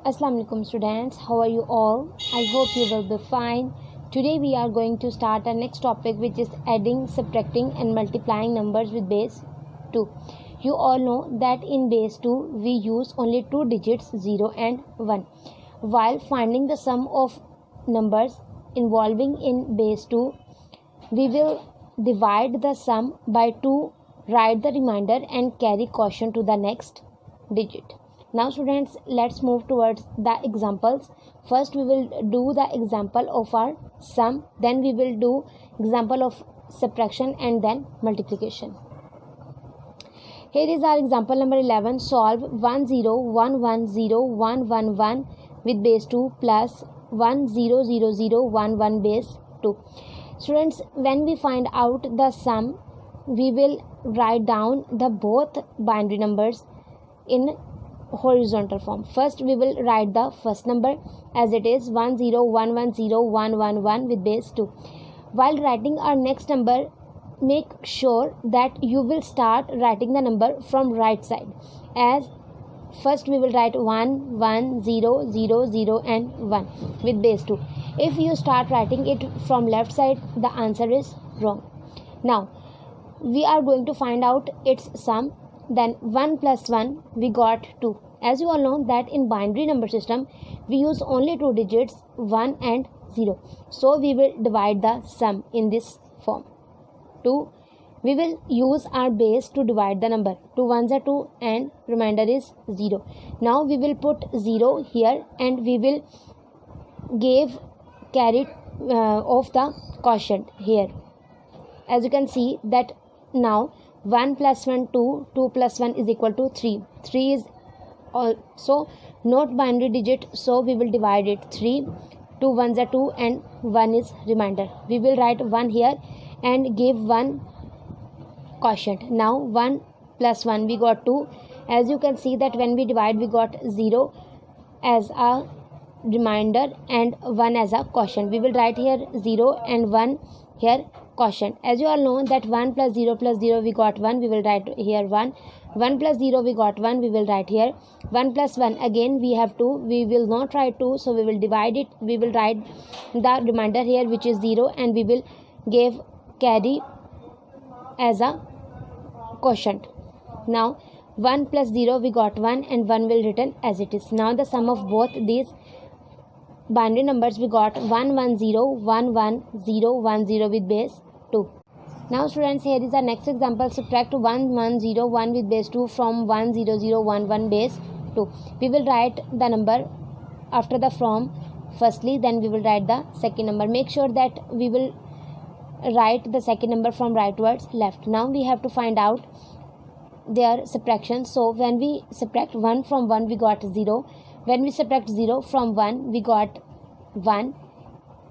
Assalamu alaikum students, how are you all? I hope you will be fine. Today we are going to start our next topic, which is adding, subtracting and multiplying numbers with base 2. You all know that in base 2 we use only two digits 0 and 1. While finding the sum of numbers involving in base 2, we will divide the sum by 2, write the remainder and carry quotient to the next digit. Now students, let's move towards the examples. First we will do the example of our sum, then we will do example of subtraction and then multiplication. Here is our example number 11. Solve 10110111 with base 2 plus 100011 base 2. Students, when we find out the sum, we will write down the both binary numbers in horizontal form. First we will write the first number as it is 10110111 with base 2. While writing our next number, make sure that you will start writing the number from right side, as first we will write 1 1 0 0 0 and 1 with base 2. If you start writing it from left side, the answer is wrong. Now we are going to find out its sum. Then 1 plus 1 we got 2. As you all know that in binary number system we use only two digits 1 and 0. So we will divide the sum in this form. 2. We will use our base to divide the number. 2 ones are 2 and remainder is 0. Now we will put 0 here and we will give carry of the quotient here. As you can see that now 1 plus 1 2, 2 plus 1 is equal to 3. 3 is also not binary digit, so we will divide it 3. 2 ones are 2 and 1 is remainder. We will write 1 here and give 1 quotient. Now 1 plus 1 we got 2. As you can see that when we divide we got 0 as a remainder and 1 as a quotient. We will write here 0 and 1 here quotient. As you all know that 1 plus 0 we got 1, we will write here 1. 1 plus 0 we got 1, we will write here 1 plus 1 again we have 2, we will not write 2, so we will divide it. We will write the remainder here which is 0 and we will give carry as a quotient. Now 1 plus 0 we got 1 and 1 will written as it is. Now the sum of both these binary numbers we got 110111010 with base 2. Now students, here is our next example. Subtract 1101 with base 2 from 10011 base 2. We will write the number after the from firstly, then we will write the second number. Make sure that we will write the second number from right towards left. Now we have to find out their subtraction. So when we subtract 1 from 1 we got 0. When we subtract 0 from 1 we got 1.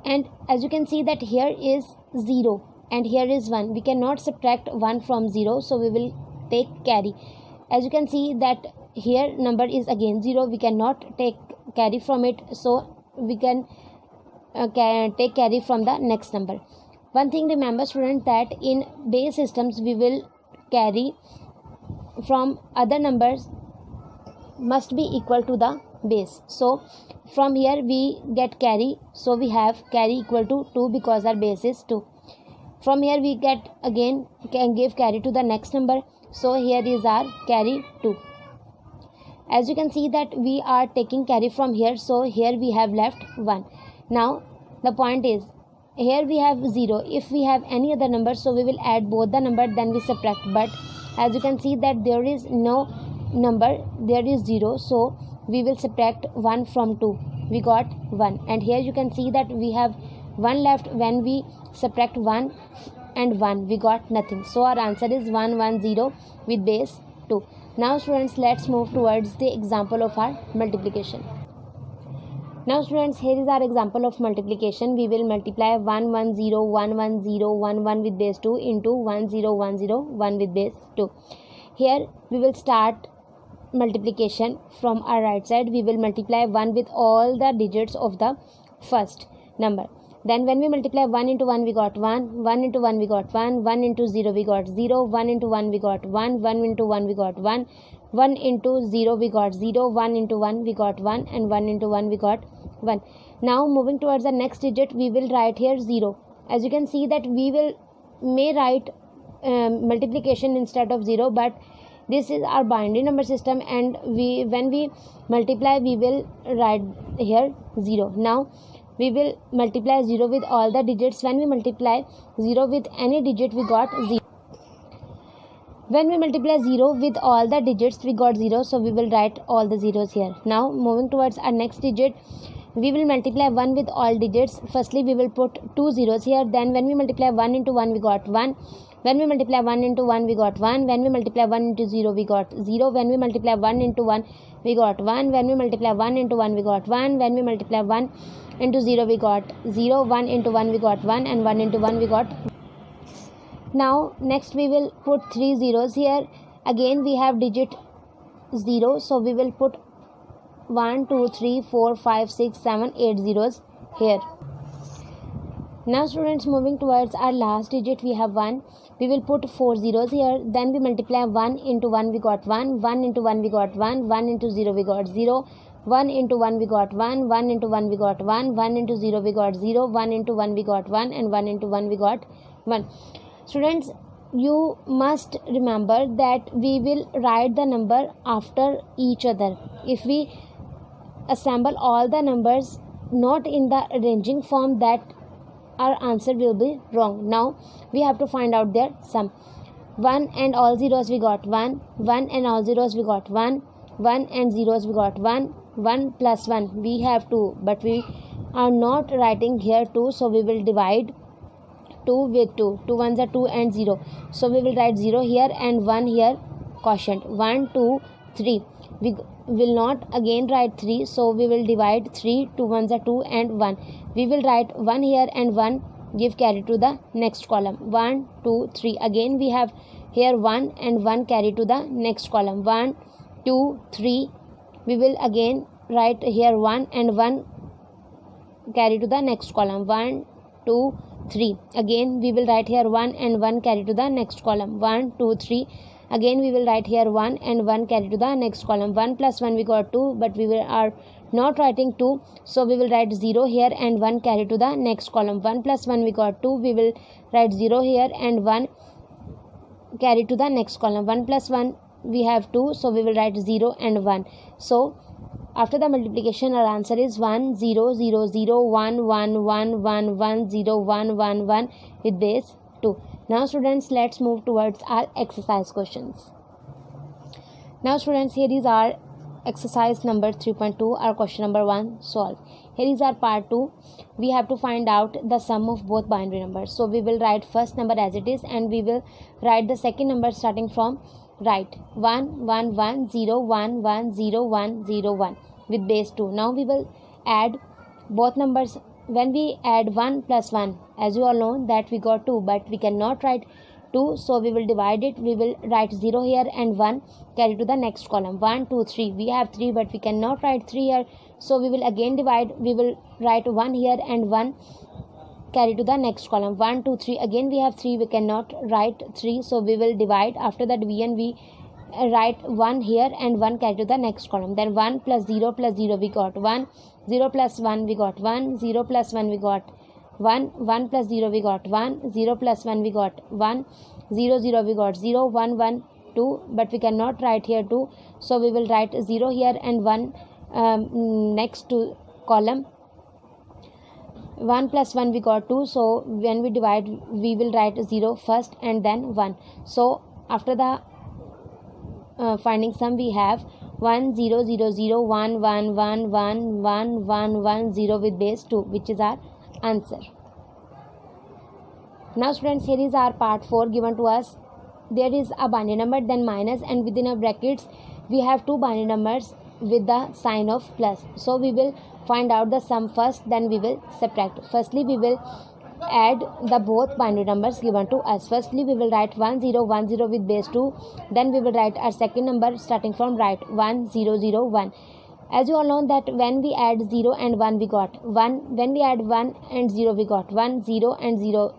And as you can see that here is 0 and here is 1. We cannot subtract 1 from 0, so we will take carry. As you can see that here number is again 0. We cannot take carry from it, so we can take carry from the next number. One thing remember student, that in base systems we will carry from other numbers must be equal to the base. So from here we get carry, so we have carry equal to 2 because our base is 2. From here we get again can give carry to the next number, so here is our carry 2. As you can see that we are taking carry from here, so here we have left 1. Now the point is, here we have 0. If we have any other number, so we will add both the number, then we subtract. But as you can see that there is no number, there is 0, so we will subtract 1 from 2. We got 1, and here you can see that we have 1 left. When we subtract 1 and 1 we got nothing, so our answer is 110 with base 2. Now students, let's move towards the example of our multiplication. Now students, here is our example of multiplication. We will multiply 1101111 with base 2 into 10101 with base 2. Here we will start multiplication from our right side. We will multiply 1 with all the digits of the first number. Then when we multiply 1 into 1 we got 1, 1 into 1 we got 1, 1 into 0 we got 0, 1 into 1 we got 1, 1 into 1 we got 1, 1 into 0 we got 0, 1 into 1 we got 1, and 1 into 1 we got 1. Now moving towards the next digit, we will write here 0. As you can see that we may write multiplication instead of 0, but this is our binary number system, and when we multiply we will write here 0. Now we will multiply 0 with all the digits. When we multiply 0 with any digit we got 0. When we multiply 0 with all the digits we got 0, so we will write all the zeros here. Now moving towards our next digit, we will multiply 1 with all digits. Firstly we will put 2 zeros here. Then when we multiply 1 into 1 we got 1. When we multiply 1 into 1 we got 1. When we multiply 1 into 0 we got 0. When we multiply 1 into 1 we got 1. When we multiply 1 into 1 we got 1. When we multiply 1 into 0 we got 0. 1 into 1 we got 1, and 1 into 1 we got. Now next we will put 3 zeros here. Again we have digit 0, so we will put 1 2 3 4 5 6 7 8 zeros here. Now students, moving towards our last digit, we have 1. We will put 4 zeros here. Then we multiply 1 into 1 we got 1. 1 into 1 we got 1. 1 into 0 we got 0. 1 into 1 we got 1. 1 into 1 we got 1. 1 into 0 we got 0. 1 into 1 we got 1, and 1 into 1 we got 1. Students, you must remember that we will write the number after each other. If we assemble all the numbers not in the arranging form, that our answer will be wrong. Now we have to find out their sum. 1 and all zeros we got 1. 1 and all zeros we got 1. 1 and zeros we got 1. 1 plus 1 we have 2, but we are not writing here 2, so we will divide 2 with 2. 2 ones are 2 and 0, so we will write 0 here and 1 here quotient. 1 2 3. We will not again write 3, so we will divide 3. 2 ones are 2 and 1. We will write 1 here and 1 give carry to the next column. 1 2 3. Again we have here 1 and 1 carry to the next column. 1 2 3. We will again write here 1 and 1 carry to the next column. 1 2 3. Again we will write here 1 and 1 carry to the next column. 1 2 3. Again we will write here 1 and 1 carry to the next column. 1 plus 1 we got 2, but we are not writing 2, so we will write 0 here and 1 carry to the next column. 1 plus 1 we got 2. We will write 0 here and 1 carry to the next column. 1 plus 1 we have 2, so we will write 0 and 1. So after the multiplication, our answer is 1 0 0 0 1 1 1 1 1 0 1 1 1 with base 2. Now students, let's move towards our exercise questions. Now students, here is our exercise number 3.2, our question number 1 solved. Here is our part 2. We have to find out the sum of both binary numbers. So we will write first number as it is, and we will write the second number starting from right. 1 1 1 0 1 1 0 1 0 1 with base 2. Now we will add both numbers. When we add 1 plus 1, as you all know that we got 2, but we cannot write 2, so we will divide it. We will write 0 here and 1 carry to the next column. 1 2 3. We have 3, but we cannot write 3 here, so we will again divide. We will write 1 here and 1 carry to the next column. 1 2 3. Again we have 3, we cannot write 3, so we will divide. After the division we write 1 here and 1 carry to the next column. Then 1 plus 0 we got 1. 0 plus 1 we got 1. 0 plus 1 we got 1. 1 plus 0 we got 1. 0 plus 1 we got 1. 0 0 we got 0. 1 1 2, but we cannot write here 2, so we will write 0 here and 1 next to column. 1 plus 1 we got 2, so when we divide we will write 0 first and then 1. So after the finding sum, we have 1 0 0 0 1 1 1 1 1 1 1 0 with base 2, which is our answer. Now students, here is our part 4 given to us. There is a binary number, then minus, and within a brackets we have two binary numbers with the sign of plus. So we will find out the sum first, then we will subtract. Firstly we will add the both binary numbers given to us. Firstly we will write 1 0 1 0 with base 2. Then we will write our second number starting from right, 1 0 0 1. As you all know that when we add 0 and 1 we got 1. When we add 1 and 0 we got 1. 0 and 0,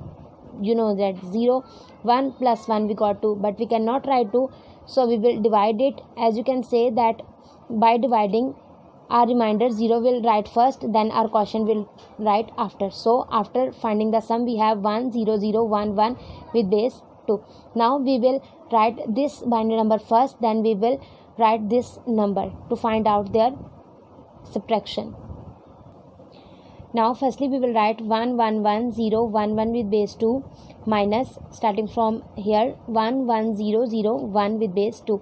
you know that 0. 1 plus 1 we got 2, but we cannot write 2, so we will divide it. As you can say that by dividing, our remainder 0 will write first, then our quotient will write after. So after finding the sum, we have 1 0 0 1 1 with base 2. Now we will write this binary number first, then we will write this number to find out their subtraction. Now firstly we will write 1 1 1 0 1 1 with base 2 minus, starting from here, 1 1 0 0 1 with base 2.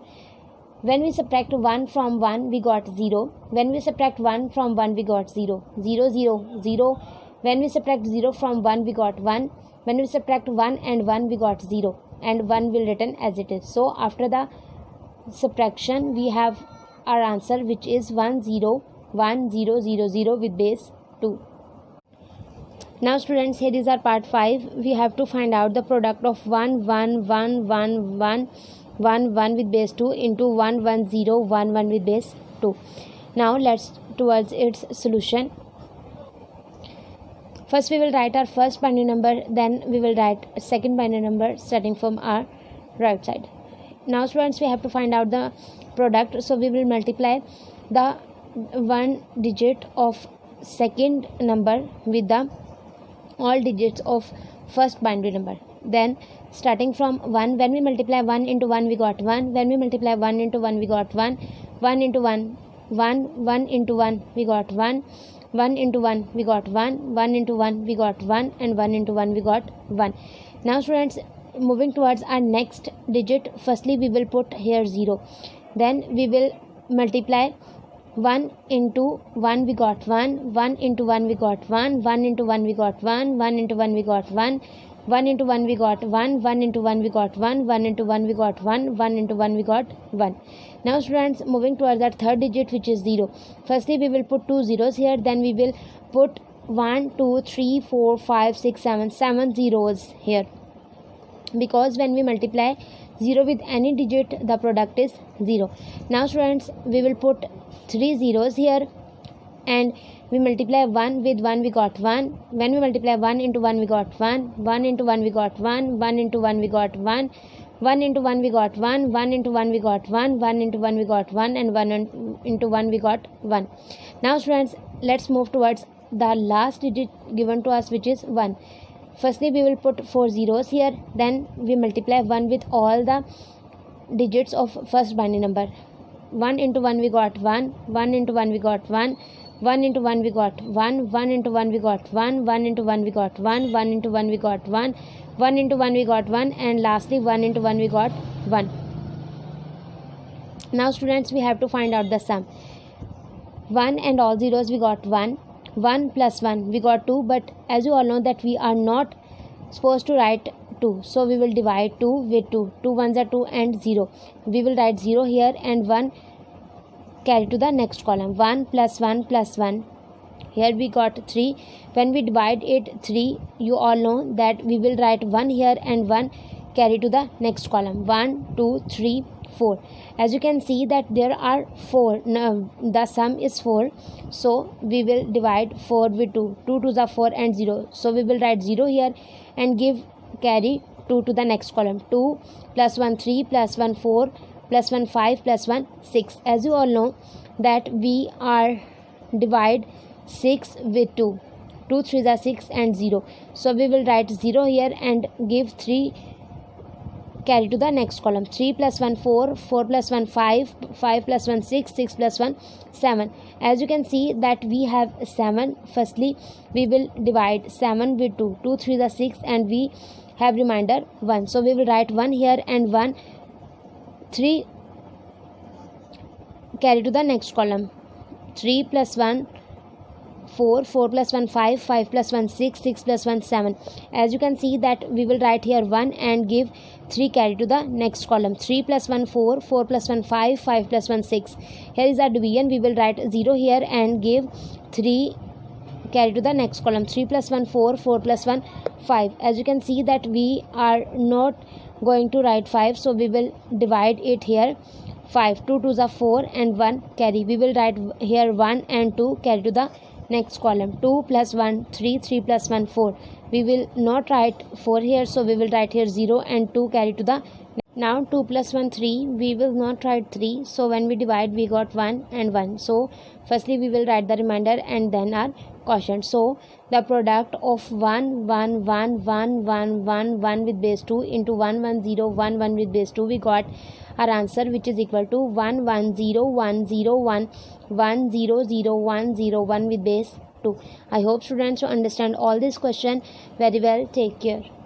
When we subtract 1 from 1, we got 0. When we subtract 1 from 1, we got 0. 0 0 0. When we subtract 0 from 1, we got 1. When we subtract 1 and 1, we got 0. And 1 will written as it is. So after the subtraction, we have our answer, which is 1 0 1 0 0 0 with base 2. Now students, here is our part 5. We have to find out the product of 1 1 1 1 1 1 1 with base 2 into 1 1 0 1 1 with base 2. Now let's towards its solution. First we will write our first binary number, then we will write a second binary number starting from our right side. Now students, we have to find out the product, so we will multiply the one digit of second number with the all digits of first binary number. Then starting from 1, when we multiply 1 into 1, we got 1. When we multiply 1 into 1, we got 1. 1 into 1, 1. 1 into 1, we got 1. 1 into 1, we got 1. 1 into 1, we got 1. And 1 into 1, we got 1. Now students, moving towards our next digit, firstly we will put here 0. Then we will multiply 1 into 1, we got 1. 1 into 1, we got 1. 1 into 1, we got 1. 1 into 1, we got 1. 1 into 1, we got 1. 1 into 1, we got 1. 1 into 1, we got 1. 1 into 1, we got 1. Now students, moving towards that third digit, which is 0. Firstly we will put 2 zeros here, then we will put 1 2 3 4 5 6 7 zeros here, because when we multiply 0 with any digit, the product is 0. Now students, we will put 3 zeros here, and we multiply 1 with 1, we got 1. When we multiply 1 into 1, we got 1. 1 into 1, we got 1. 1 into 1, we got 1. 1 into 1, we got 1. 1 into 1, we got 1. 1 into 1, we got 1. And 1 into 1, we got 1. Now students, let's move towards the last digit given to us, which is 1. Firstly we will put 4 zeros here, then we multiply 1 with all the digits of first binary number. 1 into 1, we got 1. 1 into 1, we got 1. 1 into 1, we got 1. 1 into 1, we got 1. 1 into 1, we got 1. 1 into 1, we got 1. 1 into 1, we got 1. And lastly 1 into 1, we got 1. Now students, we have to find out the sum. 1 and all zeros, we got 1. 1 plus 1, we got 2. But as you all know that we are not supposed to write 2, so we will divide 2 with 2. 2 ones are 2 and 0. We will write 0 here and 1 carry to the next column. 1 plus 1 plus 1. Here we got 3. When we divide it 3, you all know that we will write 1 here and 1 carry to the next column. 1 2 3 4. As you can see that there are 4. Now the sum is 4, so we will divide 4 with 2. 2 2s are 4 and 0. So we will write 0 here and give carry 2 to the next column. 2 plus 1 3 plus 1 4 plus 1 5 plus 1 6. As you all know that we are divide 6 with 2. 2 3s are 6 and 0. So we will write 0 here and give 3 carry to the next column. 3 plus 1 4, 4 plus 1 5, 5 plus 1 6, 6 plus 1 7. As you can see that we have 7. Firstly we will divide 7 with 2. 2 3s are 6 and we have remainder 1. So we will write 1 here and 1. 3 carry to the next column. 3 plus 1 4, 4 plus 1 5, 5 plus 1 6, 6 plus 1 7. As you can see that we will write here 1 and give 3 carry to the next column. 3 plus 1 4, 4 plus 1 5, 5 plus 1 6. Here is our division. We will write 0 here and give 3 carry to the next column. 3 plus 1 4, 4 plus 1 5. As you can see that we are not going to write 5, so we will divide it here. 5 2 2s are 4 and 1 carry. We will write here 1 and 2 carry to the next column. 2 plus 1 3, 3 plus 1 4. We will not write 4 here, so we will write here 0 and 2 carry to the Now 2 plus 1 3, we will not write 3, so when we divide we got 1 and 1. So firstly we will write the remainder and then our quotient. So the product of 1 1 1 1 1 1 1 with base 2 into 1 1 0 1 1 with base 2, we got our answer, which is equal to 1 1 0 1 0 1 1 0 0 1 0 1 with base 2. I hope students to understand all this question very well. Take care.